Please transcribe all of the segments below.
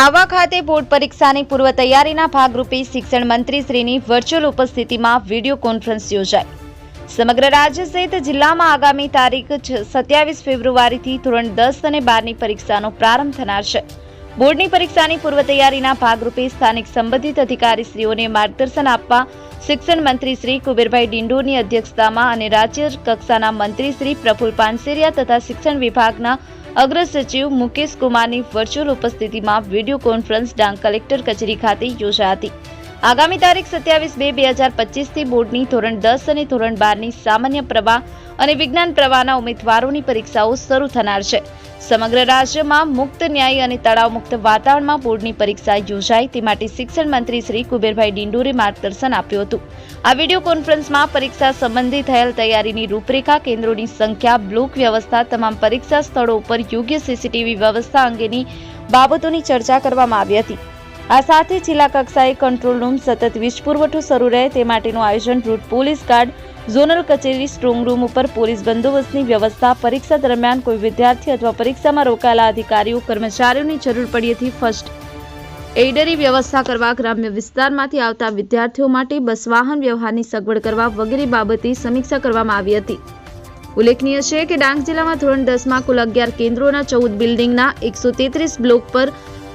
આહવા ખાતે બોર્ડ પરીક્ષાની પૂર્વ તૈયારીના ભાગરૂપે શિક્ષણ મંત્રી શ્રીની વર્ચ્યુઅલ ઉપસ્થિતિમાં વિડીયો કોન્ફરન્સ યોજાઈ. સમગ્ર રાજ્ય સહિત જિલ્લામાં આગામી તારીખ 27 ફેબ્રુઆરીથી ધોરણ 10 અને 12ની પરીક્ષાનો પ્રારંભ થનાર છે. બોર્ડની પરીક્ષાની પૂર્વ તૈયારીના ભાગરૂપે સ્થાનિક સંબંધિત અધિકારીશ્રીઓને માર્ગદર્શન આપવા શિક્ષણ મંત્રી શ્રી કુબેરભાઈ ડિંડોરની અધ્યક્ષતામાં અને રાજ્ય કક્ષાના મંત્રી શ્રી પ્રફુલ પાનસેરિયા તથા શિક્ષણ વિભાગના અગ્ર સચિવ મુકેશ કુમારની વર્ચ્યુઅલ ઉપસ્થિતિમાં વિડીયો કોન્ફરન્સ ડાંગ કલેક્ટર કચેરી ખાતે યોજાઈ હતી. આગામી તારીખ 27/2/2025 થી બોર્ડની ધોરણ 10 અને ધોરણ 12ની સામાન્ય પ્રવાહ અને વિજ્ઞાન પ્રવાહના ઉમેદવારોની પરીક્ષાઓ શરૂ થનાર છે. સમગ્ર રાજ્યમાં મુક્ત ન્યાય અને તણાવમુક્ત વાતાવરણમાં બોર્ડની પરીક્ષા યોજાય તે માટે શિક્ષણ મંત્રી શ્રી કુબેરભાઈ ડિંડોરે માર્ગદર્શન આપ્યું હતું. આ વિડીયો કોન્ફરન્સમાં પરીક્ષા સંબંધી થયેલ તૈયારીની રૂપરેખા, કેન્દ્રોની સંખ્યા, બ્લોક વ્યવસ્થા, તમામ પરીક્ષા સ્થળો ઉપર યોગ્ય સીસીટીવી વ્યવસ્થા અંગેની બાબતોની ચર્ચા કરવામાં આવી હતી. આ સાથે જિલ્લા કક્ષાએ કંટ્રોલ રૂમ, સતત વીજ પુરવઠો શરૂ રહે તે માટેનું આયોજન, રૂટ પોલીસ ગાર્ડ, ઝોનલ કચેરી, સ્ટ્રોંગ રૂમ ઉપર પોલીસ બંદોબસ્તની વ્યવસ્થા, પરીક્ષા દરમિયાન કોઈ વિદ્યાર્થી અથવા પરીક્ષામાં રોકાયેલા અધિકારીઓ કર્મચારીઓની જરૂર પડ્યેથી ફર્સ્ટ એઇડની વ્યવસ્થા કરવા, ગ્રામ્ય વિસ્તારમાંથી આવતા વિદ્યાર્થીઓ માટે બસ વાહન વ્યવહારની સગવડ કરવા વગેરે બાબતે સમીક્ષા કરવામાં આવી હતી. ઉલ્લેખનીય છે કે ડાંગ જિલ્લામાં ધોરણ 10માં કુલ 11 કેન્દ્રોના 14 બિલ્ડિંગના 133 બ્લોક પર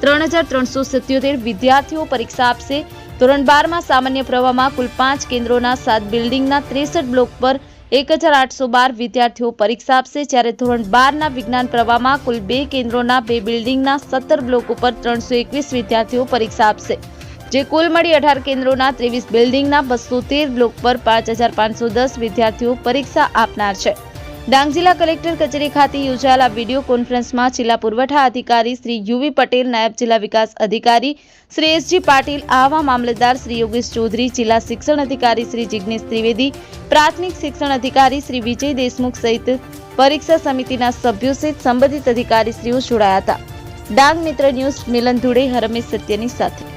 3377 વિદ્યાર્થીઓ પરીક્ષા આપશે. ધોરણ 12માં સામાન્ય પ્રવાહમાં કુલ 5 કેન્દ્રોના 7 બિલ્ડિંગના 63 બ્લોક પર 1812 વિદ્યાર્થીઓ પરીક્ષા આપશે, જ્યારે ધોરણ 12ના વિજ્ઞાન પ્રવાહમાં કુલ 2 કેન્દ્રોના 2 બિલ્ડિંગના 17 બ્લોક ઉપર 321 વિદ્યાર્થીઓ પરીક્ષા આપશે, જે કુલ મળી 18 કેન્દ્રોના 23 બિલ્ડિંગના 213 બ્લોક પર 5510 વિદ્યાર્થીઓ પરીક્ષા આપનાર છે. ડાંગ જિલ્લા કલેક્ટર કચેરી ખાતે યોજાયેલા વિડીયો કોન્ફરન્સમાં જિલ્લા પુરવઠા અધિકારી શ્રી યુવી પટેલ, નાયબ જિલ્લા વિકાસ અધિકારી શ્રી એસજી પાટીલ, આહવા મામલતદાર શ્રી યોગેશ ચૌધરી, જિલ્લા શિક્ષણ અધિકારી શ્રી જિગ્નેશ ત્રિવેદી, પ્રાથમિક શિક્ષણ અધિકારી શ્રી વિજય દેશમુખ સહિત પરીક્ષા સમિતિના સભ્યો સહિત સંબંધિત અધિકારીશ્રીઓ જોડાયા હતા. ડાંગ મિત્ર ન્યૂઝ મિલન ધુડે, હરમેશ સત્યની સાથે.